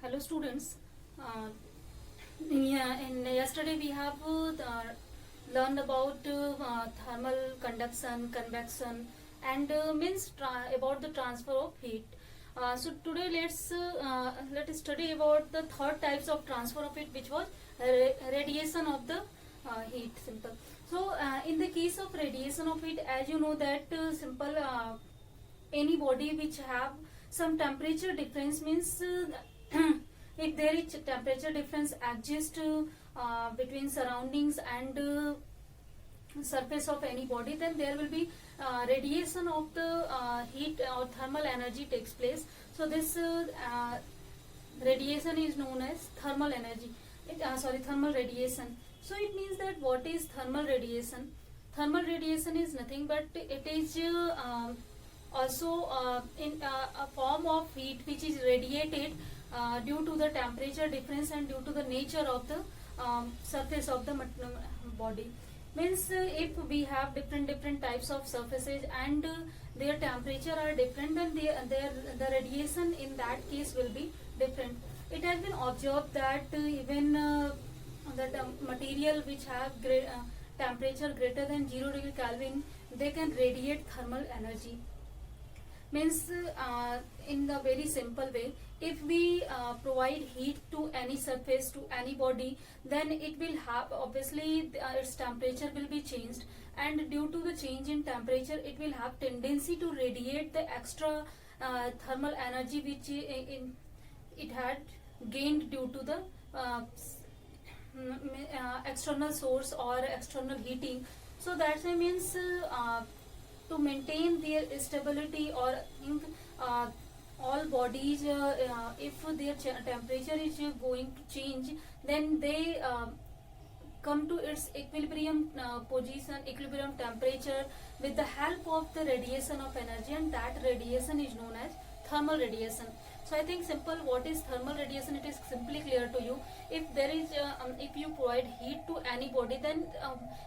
Hello students. Uh, in yesterday we have learned about thermal conduction, convection, and about the transfer of heat. So today let's study about the third types of transfer of heat, which was radiation of the heat. Simple. So in the case of radiation of heat, as you know that any body which have some temperature difference means if there is temperature difference exists between surroundings and surface of any body, then there will be radiation of the heat or thermal energy takes place. So this radiation is known as thermal energy. Thermal radiation. So it means that what is thermal radiation? Thermal radiation is nothing but it is also in a form of heat which is radiated due to the temperature difference and due to the nature of the surface of the body. Means if we have different types of surfaces and their temperature are different, then the radiation in that case will be different. It has been observed that even that material which have temperature greater than 0 degree Kelvin, they can radiate thermal energy. Means in the very simple way, if we provide heat to any surface, to any body, then it will have obviously its temperature will be changed, and due to the change in temperature it will have tendency to radiate the extra thermal energy which it had gained due to the external source or external heating. So that means to maintain their stability, or all bodies if their temperature is going to change, then they come to its equilibrium position, equilibrium temperature, with the help of the radiation of energy, and that radiation is known as thermal radiation. So I think simple, what is thermal radiation, it is simply clear to you. If there is if you provide heat to any body, then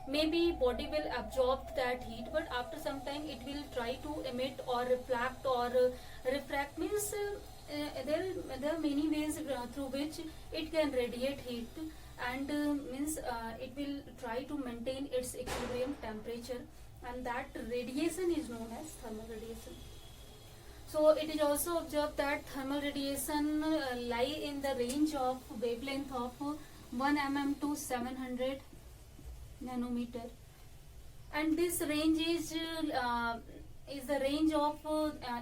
maybe body will absorb that heat, but after some time it will try to emit or reflect or refract. Means there are many ways through which it can radiate heat, and means it will try to maintain its equilibrium temperature, and that radiation is known as thermal radiation. So it is also observed that thermal radiation lie in the range of wavelength of 1 mm to 700 nanometer, and this range is the range of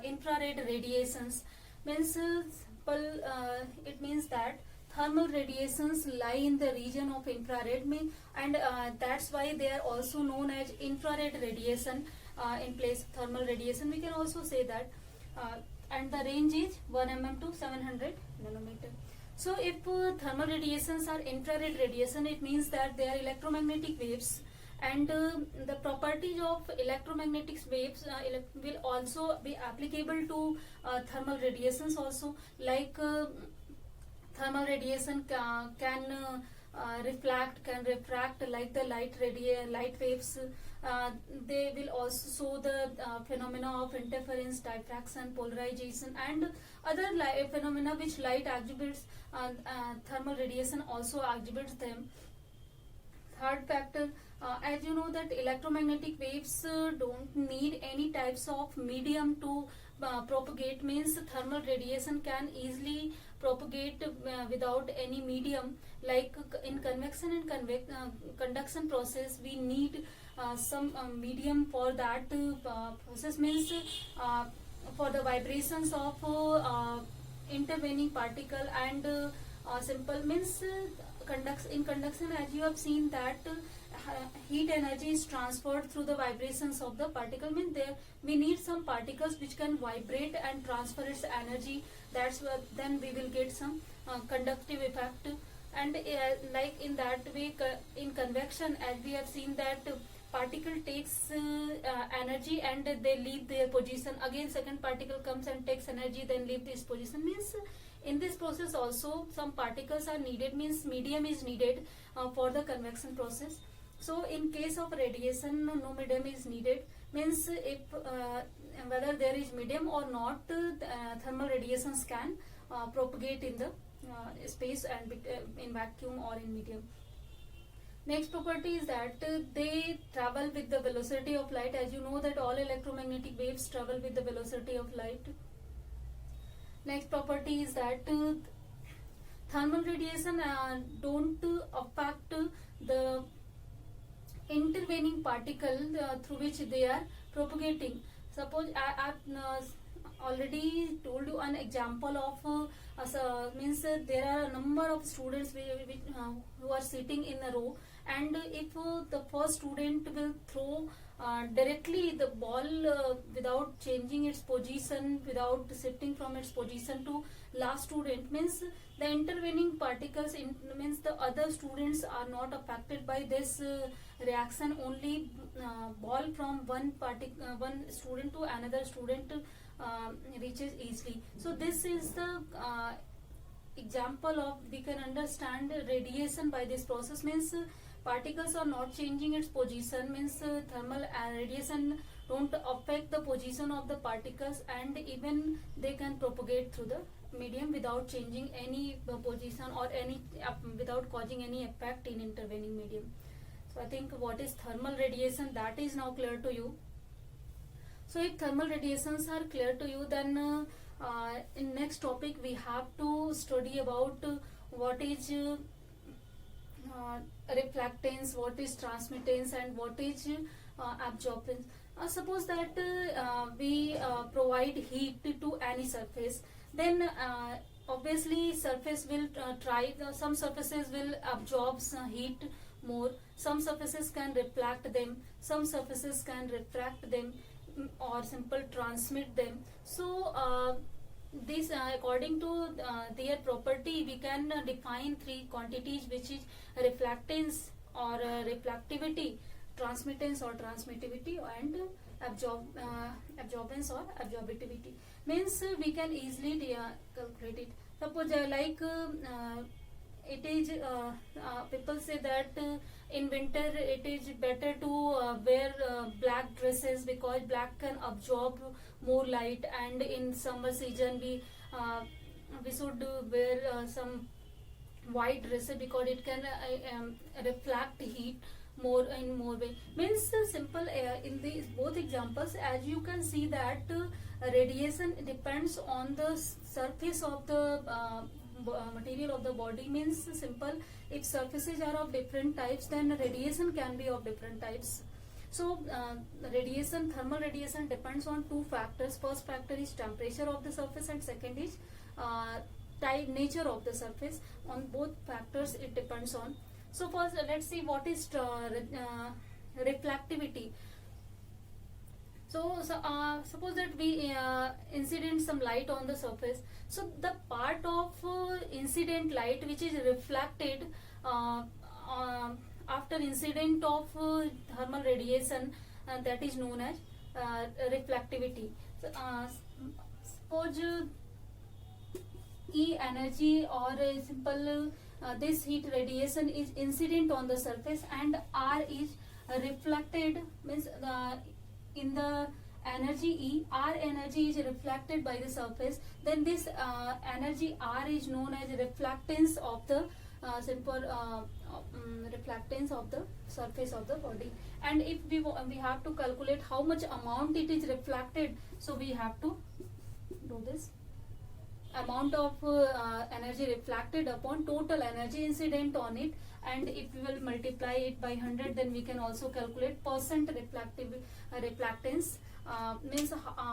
infrared radiations. Means it means that thermal radiations lie in the region of infrared, and that's why they are also known as infrared radiation in place of thermal radiation. We can also say that. And the range is 1 mm to 700 nanometer. So if thermal radiations are infrared radiation, it means that they are electromagnetic waves, and the properties of electromagnetic waves will also be applicable to thermal radiations also. Like thermal radiation can reflect, can refract like the light waves. They will also show the phenomena of interference, diffraction, polarization, and other phenomena which light exhibits. Thermal radiation also exhibits them. Third factor, as you know that electromagnetic waves don't need any types of medium to propagate. Means thermal radiation can easily propagate without any medium. Like in convection and conduction process, we need some medium for that process. Means for the vibrations of intervening particle, and simple means in conduction, as you have seen that heat energy is transferred through the vibrations of the particle. Means there we need some particles which can vibrate and transfer its energy. That's what then we will get some conductive effect. And like in that way, in convection, as we have seen that particle takes energy and they leave their position. Again second particle comes and takes energy, then leave this position. Means in this process also some particles are needed. Means medium is needed for the convection process. So in case of radiation, no medium is needed. Means if whether there is medium or not, thermal radiations can propagate in the space and in vacuum or in medium. Next property is that they travel with the velocity of light. As you know that all electromagnetic waves travel with the velocity of light. Next property is that thermal radiation don't affect the intervening particle through which they are propagating. Suppose I already told you an example of means there are a number of students who are sitting in a row, and if the first student will throw directly the ball without changing its position, without shifting from its position to last student, means the intervening particles means the other students are not affected by this reaction. Only ball from one student to another student reaches easily. So this is the example of, we can understand radiation by this process. Means particles are not changing its position, means thermal radiation don't affect the position of the particles, and even they can propagate through the medium without changing any position or any without causing any effect in intervening medium. So I think what is thermal radiation, that is now clear to you. So if thermal radiations are clear to you, then in next topic we have to study about what is reflectance, what is transmittance, and what is absorbance. Suppose that we provide heat to any surface, then obviously surface will some surfaces will absorb heat more, some surfaces can reflect them, some surfaces can refract them, or simple transmit them. So this according to their property, we can define three quantities, which is reflectance or reflectivity, transmittance or transmittivity, and absorbance or absorptivity. Means we can easily calculate it. Suppose it is people say that in winter it is better to wear black dresses because black can absorb more light, and in summer season we should wear some white dresses because it can reflect heat more in more way. Means simple in these both examples, as you can see that radiation depends on the surface of the material of the body. Means simple, if surfaces are of different types, then radiation can be of different types. So radiation, thermal radiation depends on two factors. First factor is temperature of the surface, and second is nature of the surface. On both factors it depends on. So first let's see what is reflectivity. So suppose that we incident some light on the surface. So the part of incident light which is reflected after incident of thermal radiation, that is known as reflectivity. So, suppose E energy or simple this heat radiation is incident on the surface, and R is reflected, means in the energy E, R energy is reflected by the surface. Then this energy R is known as reflectance of the simple reflectance of the surface of the body. And if we have to calculate how much amount it is reflected, so we have to do this amount of energy reflected upon total energy incident on it, and if we will multiply it by 100, then we can also calculate percent reflectance. Means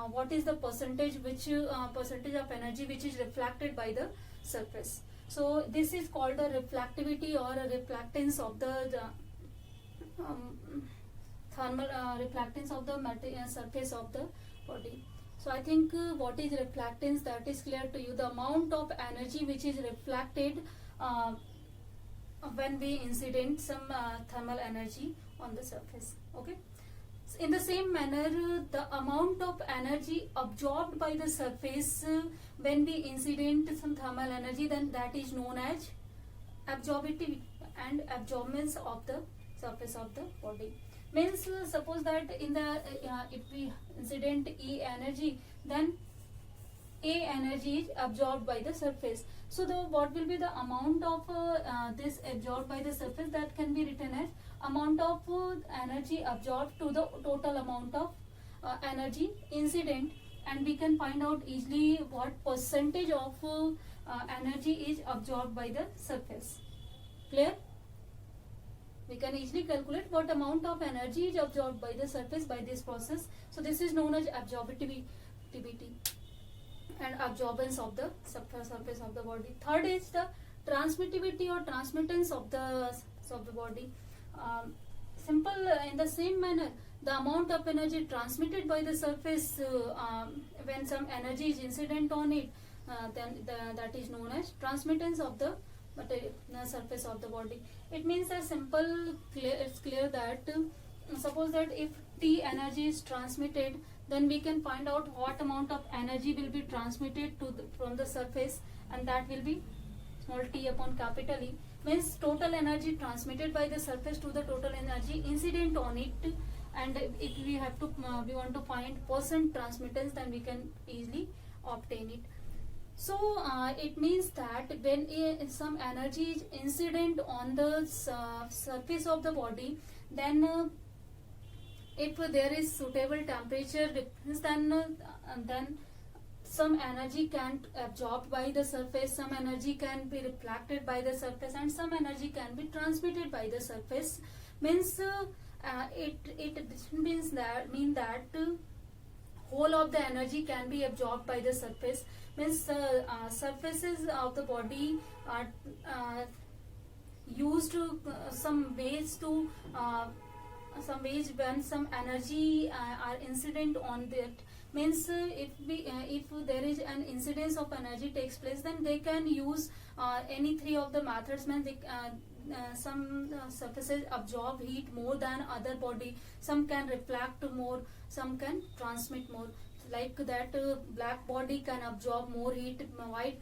what is the percentage which percentage of energy which is reflected by the surface. So this is called the reflectivity or a reflectance of the thermal reflectance of the surface of the body. So I think what is reflectance, that is clear to you. The amount of energy which is reflected when we incident some thermal energy on the surface. Okay. So in the same manner, the amount of energy absorbed by the surface when we incident some thermal energy, then that is known as absorptivity and absorbance of the surface of the body. Means suppose that in the if we incident E energy, then A energy is absorbed by the surface. So the what will be the amount of this absorbed by the surface, that can be written as amount of energy absorbed to the total amount of energy incident, and we can find out easily what percentage of energy is absorbed by the surface. Clear? We can easily calculate what amount of energy is absorbed by the surface by this process. So this is known as absorptivity and absorbance of the surface of the body. Third is the transmittivity or transmittance of the body. Simple, in the same manner, the amount of energy transmitted by the surface when some energy is incident on it, then that is known as transmittance of the surface of the body. It means a simple, it's clear that suppose that if T energy is transmitted, then we can find out what amount of energy will be transmitted from the surface, and that will be small t upon capital E. Means total energy transmitted by the surface to the total energy incident on it, and if we want to find percent transmittance, then we can easily obtain it. So it means that when some energy is incident on the surface of the body, then if there is suitable temperature difference, then some energy can absorbed by the surface, some energy can be reflected by the surface, and some energy can be transmitted by the surface. Means it means that whole of the energy can be absorbed by the surface. Means surfaces of the body are used to some ways when some energy are incident on that. Means if there is an incidence of energy takes place, then they can use any three of the methods. Means some surfaces absorb heat more than other body, some can reflect more, some can transmit more. Like that, black body can absorb more heat, white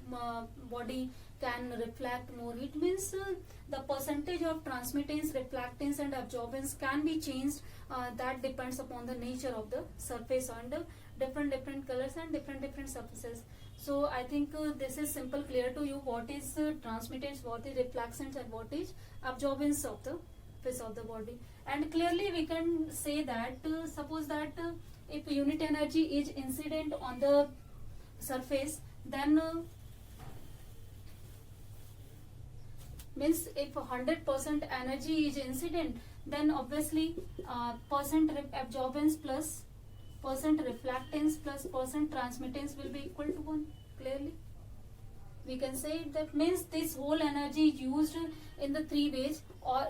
body can reflect more heat. Means the percentage of transmittance, reflectance and absorbance can be changed. That depends upon the nature of the surface and different colors and different surfaces. So I think this is simple, clear to you what is transmittance, what is reflectance and what is absorbance of the surface of the body. And clearly we can say that suppose that if unit energy is incident on the surface, then means if 100% energy is incident, then obviously percent absorbance plus percent reflectance plus percent transmittance will be equal to 1. Clearly we can say that. Means this whole energy is used in the three ways, or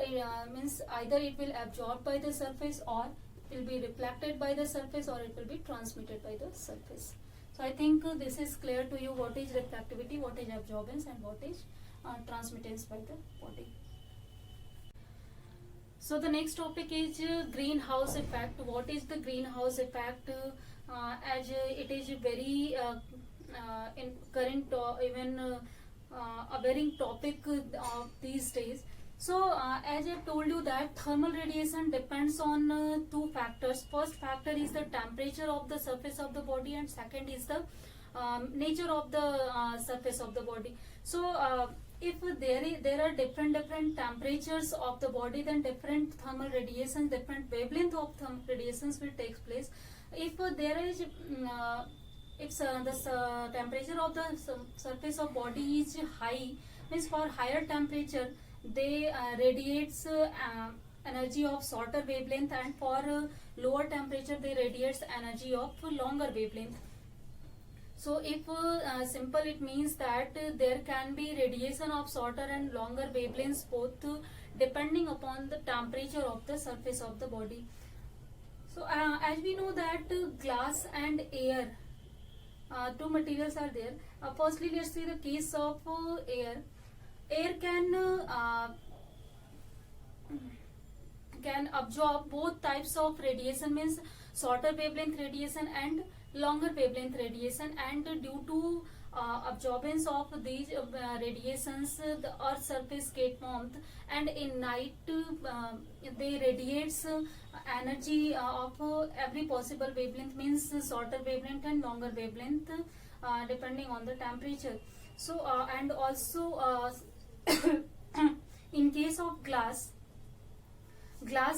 means either it will absorb by the surface, or it will be reflected by the surface, or it will be transmitted by the surface. So I think this is clear to you what is reflectivity, what is absorbance and what is transmittance by the body. So the next topic is greenhouse effect. What is the greenhouse effect? As it is very in current even a very topic these days. So as I told you that thermal radiation depends on two factors. First factor is the temperature of the surface of the body, and second is the nature of the surface of the body. So if there are different temperatures of the body, then different thermal radiations, different wavelength of thermal radiations will take place. If there is if the temperature of the surface of body is high, means for higher temperature they radiates energy of shorter wavelength, and for lower temperature they radiates energy of longer wavelength. So if simple, it means that there can be radiation of shorter and longer wavelengths both depending upon the temperature of the surface of the body. So as we know that glass and air, two materials are there. Firstly, let's see the case of air. Air can absorb both types of radiation, means shorter wavelength radiation and longer wavelength radiation, and due to absorbance of these radiations, the earth surface get warmth, and in night they radiates energy of every possible wavelength, means shorter wavelength and longer wavelength depending on the temperature. So and also in case of glass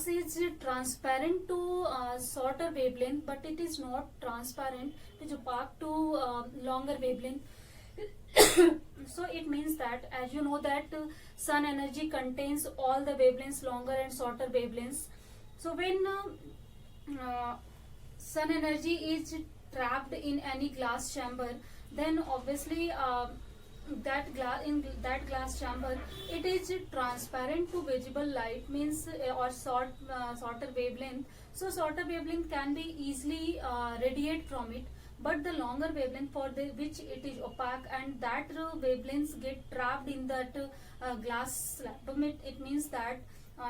is transparent to shorter wavelength, but it is not transparent, it is opaque to longer wavelength. So it means that, as you know, that sun energy contains all the wavelengths, longer and shorter wavelengths. So when sun energy is trapped in any glass chamber, then obviously that glass chamber, it is transparent to visible light, means or shorter wavelength. So shorter wavelength can be easily radiate from it, but the longer wavelength for the which it is opaque, and that wavelengths get trapped in that glass slab. It means that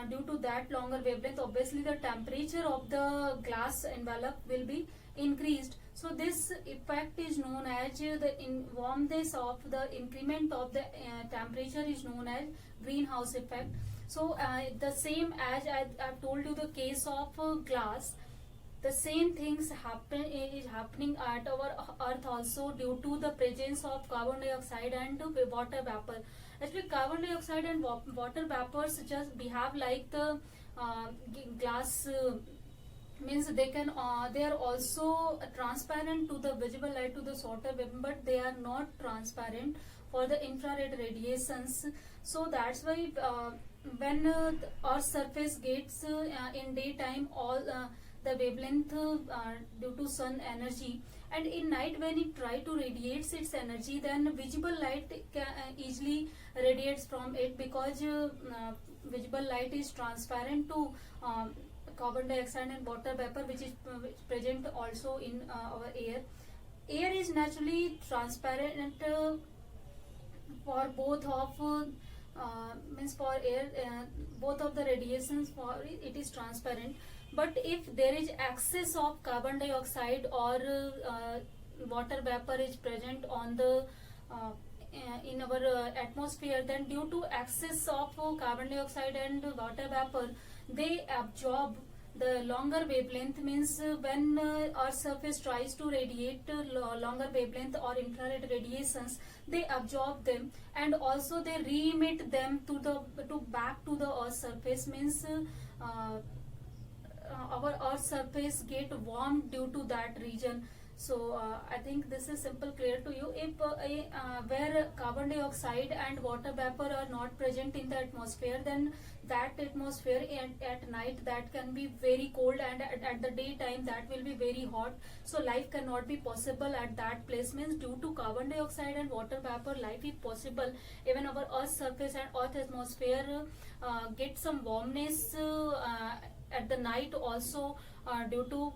due to that longer wavelength, obviously the temperature of the glass envelope will be increased. So this effect is known as the warmness of the increment of the temperature is known as greenhouse effect. So the same as I've told you the case of glass, the same things is happening at our earth also, due to the presence of carbon dioxide and water vapor. Actually, carbon dioxide and water vapors just behave like the glass. Means they are also transparent to the visible light, to the shorter wave, but they are not transparent for the infrared radiations. So that's why when Earth's surface gets in daytime all the wavelength due to sun energy, and in night when it try to radiates its energy, then visible light easily radiates from it, because visible light is transparent to carbon dioxide and water vapor, which is present also in our air. Air is naturally transparent for both of means for air both of the radiations, for it is transparent. But if there is excess of carbon dioxide or water vapor is present on the in our atmosphere, then due to excess of carbon dioxide and water vapor, they absorb the longer wavelength. Means when Earth's surface tries to radiate longer wavelength or infrared radiations, they absorb them, and also they re-emit them to back to the Earth's surface. Means our Earth's surface get warmed due to that region. So I think this is simple, clear to you. If where carbon dioxide and water vapor are not present in the atmosphere, then that atmosphere at night, that can be very cold, and at the daytime that will be very hot. So life cannot be possible at that place. Means due to carbon dioxide and water vapor, life is possible. Even our Earth's surface and Earth atmosphere get some warmness at the night also, due to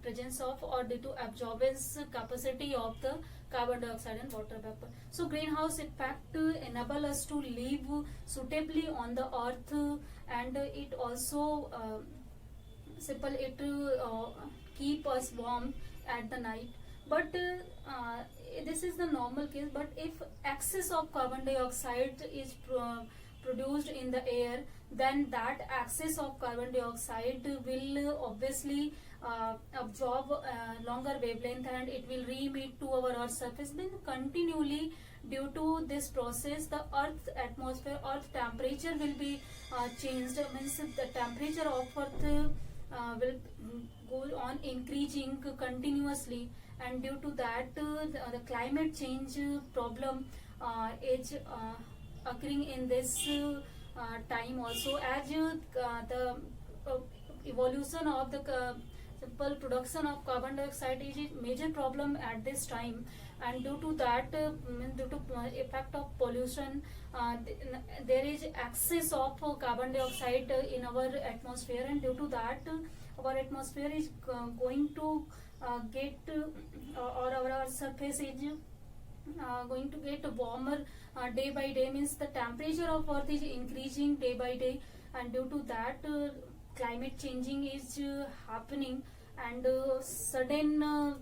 presence of or due to absorbance capacity of the carbon dioxide and water vapor. So greenhouse effect enable us to live suitably on the earth, and it also keep us warm at the night. But this is the normal case. But if excess of carbon dioxide is produced in the air, then that excess of carbon dioxide will obviously absorb longer wavelength, and it will re-emit to our Earth's surface. Then continually, due to this process, the Earth atmosphere, Earth temperature will be changed. Means the temperature of Earth will go on increasing continuously, and due to that the climate change problem is occurring in this time also, as the evolution of the simple production of carbon dioxide is a major problem at this time. And due to that due to effect of pollution, there is excess of carbon dioxide in our atmosphere, and due to that our atmosphere is going to get or our surface is going to get warmer day by day. Means the temperature of Earth is increasing day by day, and due to that climate changing is happening, and sudden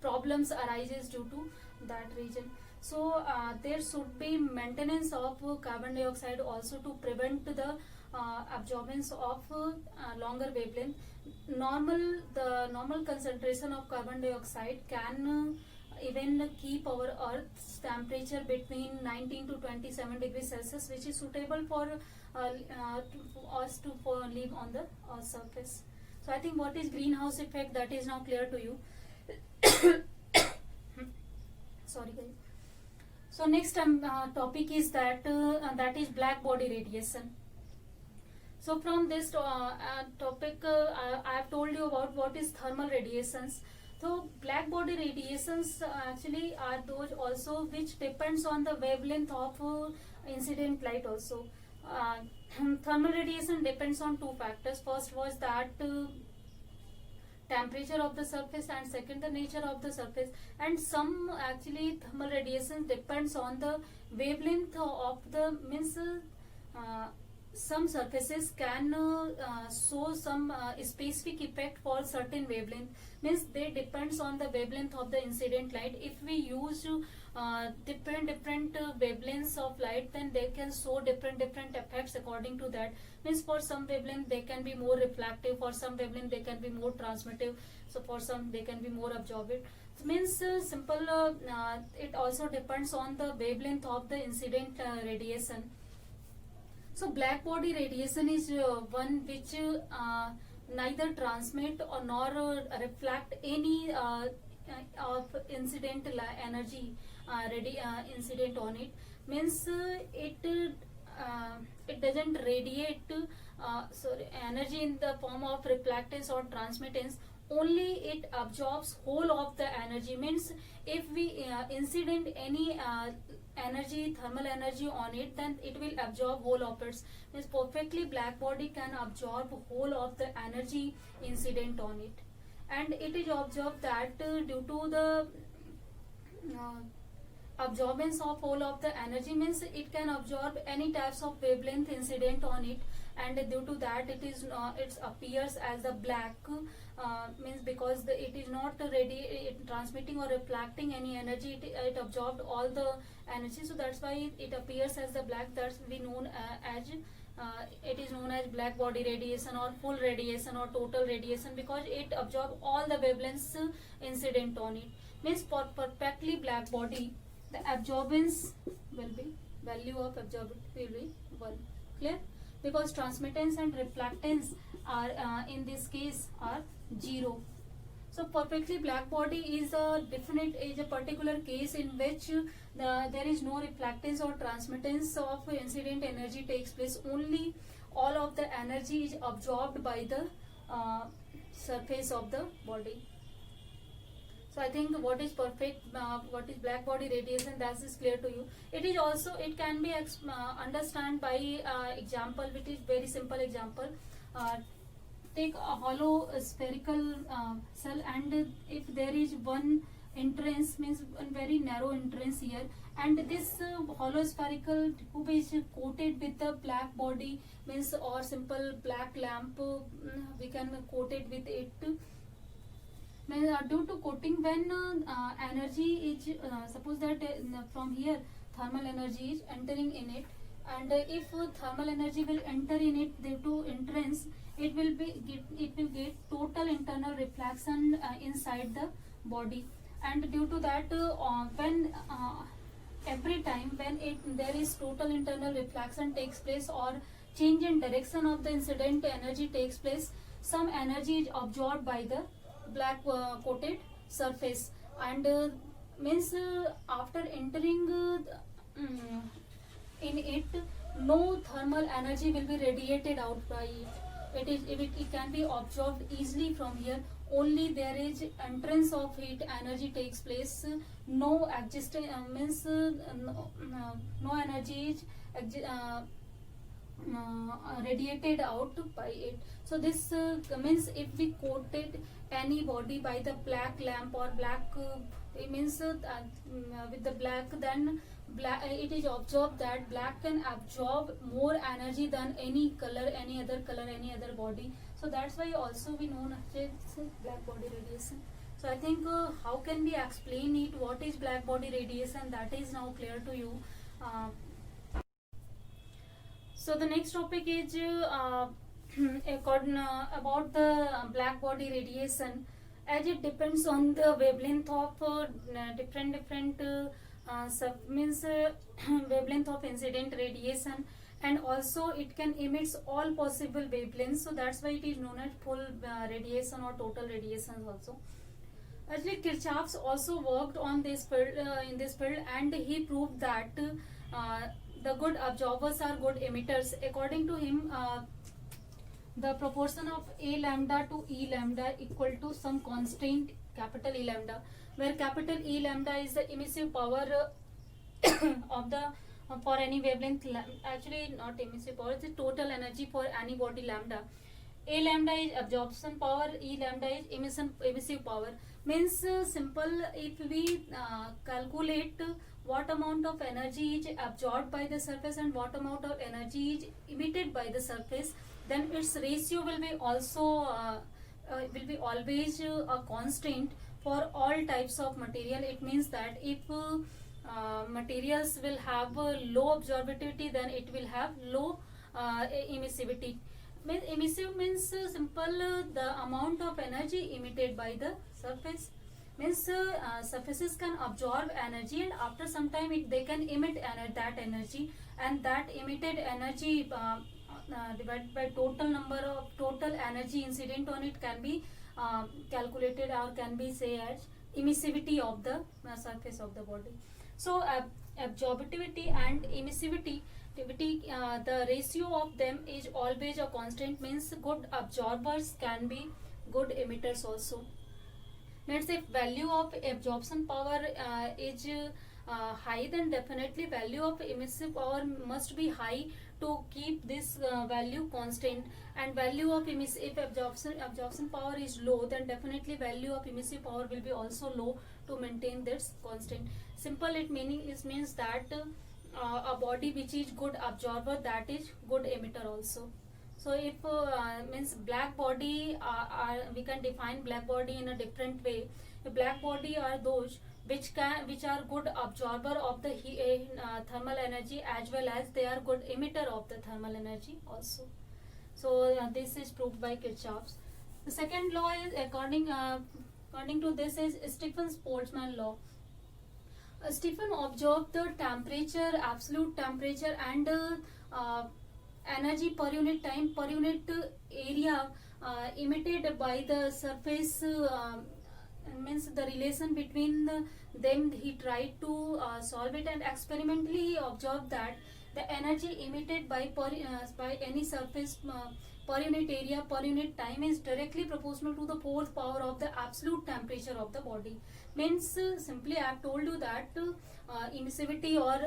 problems arises due to that region. So there should be maintenance of carbon dioxide also, to prevent the absorbance of longer wavelength. The normal concentration of carbon dioxide can even keep our Earth's temperature between 19 to 27 degrees Celsius, which is suitable for us to live on the Earth's surface. So I think what is greenhouse effect, that is now clear to you. Sorry guys. So next topic is that is black body radiation. So from this topic, I have told you about what is thermal radiations. So black body radiations actually are those also which depends on the wavelength of incident light also. Thermal radiation depends on two factors. First was that temperature of the surface, and second the nature of the surface. And some actually thermal radiation depends on the wavelength of the some surfaces can show some specific effect for certain wavelength, means they depends on the wavelength of the incident light. If we use different wavelengths of light, then they can show different effects according to that. Means for some wavelength they can be more reflective, for some wavelength they can be more transmittive, so for some they can be more absorbent. It means it also depends on the wavelength of the incident radiation. So black body radiation is one which neither transmit or nor reflect any of incident energy incident on it. Means it doesn't radiate energy in the form of reflectance or transmittance. Only it absorbs whole of the energy. Means if we incident any energy, thermal energy on it, then it will absorb whole of it. Means perfectly black body can absorb whole of the energy incident on it. And it is observed that due to the absorbance of whole of the energy, means it can absorb any types of wavelength incident on it, and due to that it is it appears as the black, means because it is not transmitting or reflecting any energy, it absorbed all the energy, so that's why it appears as the black. That's we known as it is known as black body radiation or full radiation or total radiation, because it absorbs all the wavelengths incident on it. Means for perfectly black body, the absorbance will be, value of absorbance will be 1. Clear? Because transmittance and reflectance are in this case are 0. So perfectly black body is a particular case in which there is no reflectance or transmittance of incident energy takes place. Only all of the energy is absorbed by the surface of the body. So I think what is what is black body radiation, that is clear to you. It is also, it can be understand by example, which is very simple example. Take a hollow spherical cell, and if there is one entrance, means one very narrow entrance here, and this hollow spherical tube is coated with the black body, means or simple black lamp, we can coat it with it. Due to coating, when energy is suppose that from here thermal energy is entering in it, and if thermal energy will enter in it due to entrance, it will get total internal reflection inside the body. And due to that, when every time when there is total internal reflection takes place, or change in direction of the incident energy takes place, some energy is absorbed by the black coated surface, and means after entering in it, no thermal energy will be radiated out by it. It can be absorbed easily from here. Only there is entrance of heat energy takes place. No existing means no energy is radiated out by it. So this means if we coated any body by the black lamp or black it means with the black, then it is observed that black can absorb more energy than any color, any other body. So that's why also we know as black body radiation. So I think how can we explain it, what is black body radiation, that is now clear to you. So the next topic is about the black body radiation, as it depends on the wavelength of different means wavelength of incident radiation, and also it can emit all possible wavelengths. So that's why it is known as full radiation or total radiation also. Actually, Kirchhoff's also worked on this field, in this field, and he proved that the good absorbers are good emitters. According to him, the proportion of A lambda to E lambda equal to some constant capital E lambda, where capital E lambda is the emissive power of the for any wavelength. Actually, not emissive power; it's the total energy for any body lambda. A lambda is absorption power, E lambda is emissive power. Means simple, if we calculate what amount of energy is absorbed by the surface and what amount of energy is emitted by the surface, then its ratio will be also will be always a constant for all types of material. It means that if materials will have low absorptivity, then it will have low emissivity. Emissive means simple, the amount of energy emitted by the surface. Means surfaces can absorb energy, and after some time they can emit that energy, and that emitted energy divided by total number of total energy incident on it can be calculated, or can be say as emissivity of the surface of the body. So absorptivity and emissivity, the ratio of them is always a constant. Means good absorbers can be good emitters also. Means if value of absorption power is high, then definitely value of emissive power must be high to keep this value constant, and value of if absorption power is low, then definitely value of emissive power will be also low to maintain this constant. Simple, it means that a body which is good absorber, that is good emitter also. So if means black body, we can define black body in a different way. The black body are those which are good absorber of the thermal energy, as well as they are good emitter of the thermal energy also. So this is proved by Kirchhoff's. The second law is according to this is Stephen-Boltzmann law. Stephen observed the temperature, absolute temperature, and energy per unit time per unit area emitted by the surface. Means the relation between them, he tried to solve it, and experimentally he observed that the energy emitted by any surface per unit area per unit time is directly proportional to the fourth power of the absolute temperature of the body. Means simply I have told you that emissivity or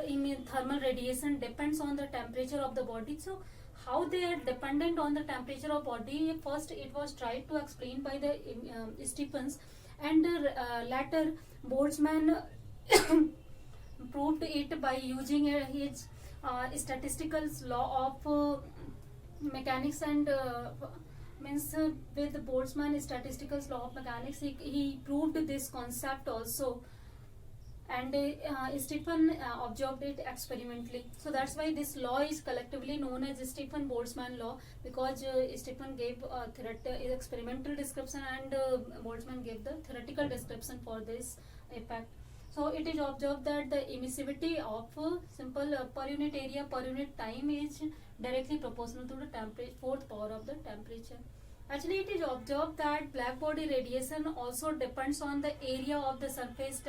thermal radiation depends on the temperature of the body. So how they are dependent on the temperature of body, first it was tried to explain by the Stephens, and later Boltzmann proved it by using his statistical law of mechanics, and means with Boltzmann statistical law of mechanics, he proved this concept also, and Stephen observed it experimentally. So that's why this law is collectively known as Stephen-Boltzmann law, because Stephen gave experimental description, and Boltzmann gave the theoretical description for this effect. So it is observed that the emissivity of simple per unit area per unit time is directly proportional to the fourth power of the temperature. Actually, it is observed that black body radiation also depends on the area of the surface,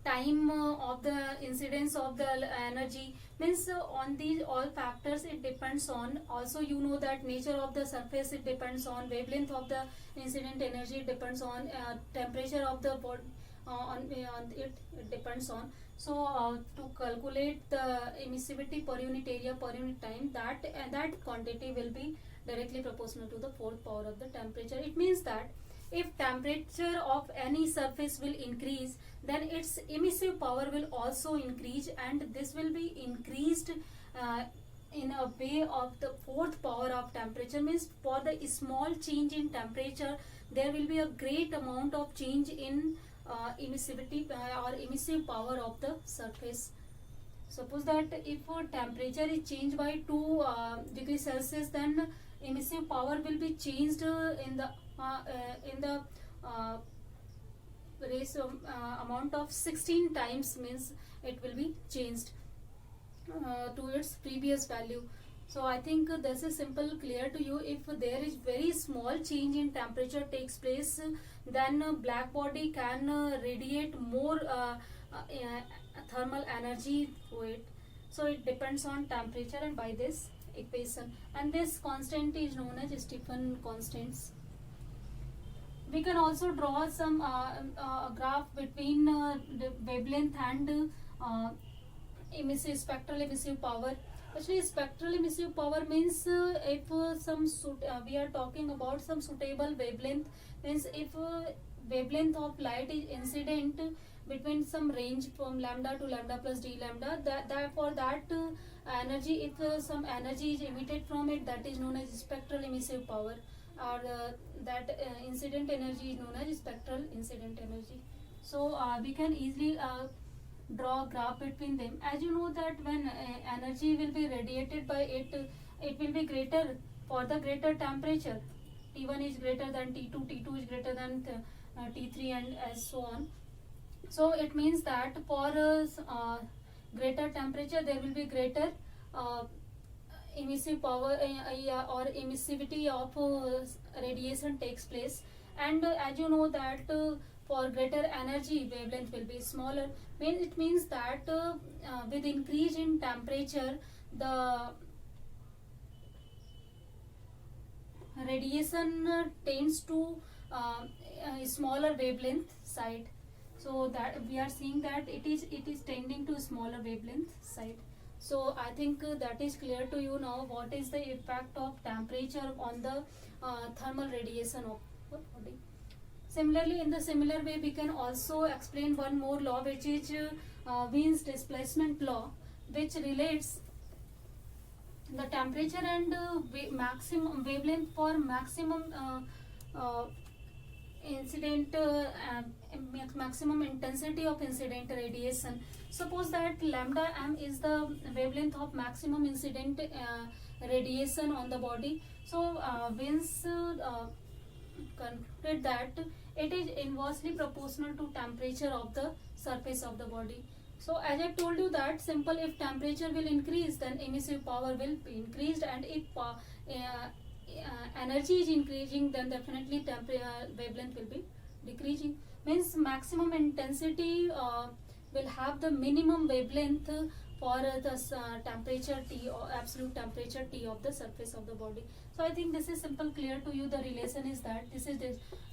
time of the incidence of the energy. Means on these all factors it depends on. Also, you know that nature of the surface, it depends on wavelength of the incident energy, it depends on temperature of the body, on it depends on. So to calculate the emissivity per unit area per unit time, that quantity will be directly proportional to the fourth power of the temperature. It means that if temperature of any surface will increase, then its emissive power will also increase, and this will be increased in a way of the fourth power of temperature. Means for the small change in temperature, there will be a great amount of change in emissivity or emissive power of the surface. Suppose that if temperature is changed by 2 degrees Celsius, then emissive power will be changed in the uh, ratio amount of 16 times, means it will be changed to its previous value. So I think this is simple clear to you. If there is very small change in temperature takes place, then black body can radiate more thermal energy to it. So it depends on temperature and by this equation, and this constant is known as Stephan constants. We can also draw some graph between the wavelength and spectral emissive power. Actually, spectral emissive power means if we are talking about some suitable wavelength, means if wavelength of light is incident between some range from lambda to lambda plus d lambda, that for that energy, if some energy is emitted from it, that is known as spectral emissive power, or that incident energy is known as spectral incident energy. So we can easily draw a graph between them. As you know that when energy will be radiated by it, it will be greater for the greater temperature. T1 is greater than T2, T2 is greater than T3, and as so on. So it means that for greater temperature there will be greater emissive power or emissivity of radiation takes place. And as you know that for greater energy wavelength will be smaller. It means that with increase in temperature, the radiation tends to a smaller wavelength side. So that we are seeing that it is tending to smaller wavelength side. So I think that is clear to you now what is the effect of temperature on the thermal radiation of the body. Similarly, in the similar way, we can also explain one more law, which is Wien's displacement law, which relates the temperature and maximum wavelength for maximum maximum intensity of incident radiation. Suppose that lambda m is the wavelength of maximum incident radiation on the body. So Wien's concluded that it is inversely proportional to temperature of the surface of the body. So as I told you that simple, if temperature will increase, then emissive power will be increased, and if energy is increasing, then definitely wavelength will be decreasing. Means maximum intensity will have the minimum wavelength for the temperature T or absolute temperature T of the surface of the body. So I think this is simple clear to you. The relation is that this is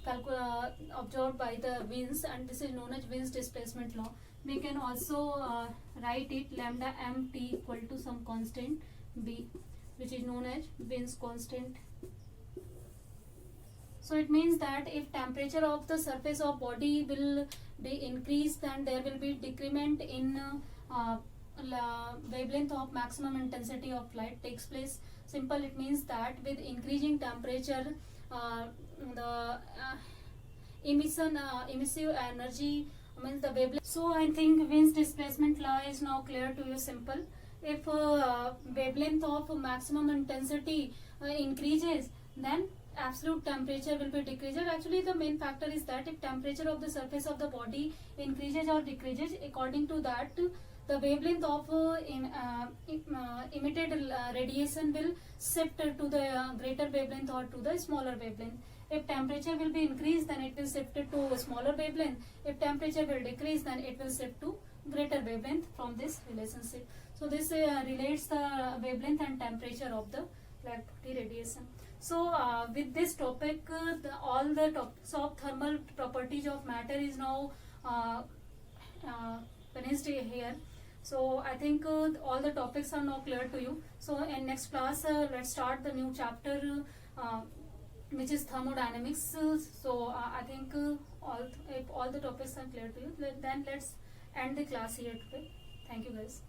observed by the Wien's, and this is known as Wien's displacement law. We can also write it lambda m T equal to some constant B, which is known as Wien's constant. So it means that if temperature of the surface of body will be increased, then there will be decrement in wavelength of maximum intensity of light takes place. Simple, it means that with increasing temperature, the emissive energy means the wavelength. So I think Wien's displacement law is now clear to you. Simple, if wavelength of maximum intensity increases, then absolute temperature will be decreased. Actually, the main factor is that if temperature of the surface of the body increases or decreases, according to that, the wavelength of emitted radiation will shift to the greater wavelength or to the smaller wavelength. If temperature will be increased, then it will shift to a smaller wavelength. If temperature will decrease, then it will shift to greater wavelength from this relationship. So this relates the wavelength and temperature of the black body radiation. So with this topic, all the topics of thermal properties of matter is now finished here. So I think all the topics are now clear to you. So in next class, let's start the new chapter, which is thermodynamics. So I think if all the topics are clear to you, then let's end the class here today. Thank you guys.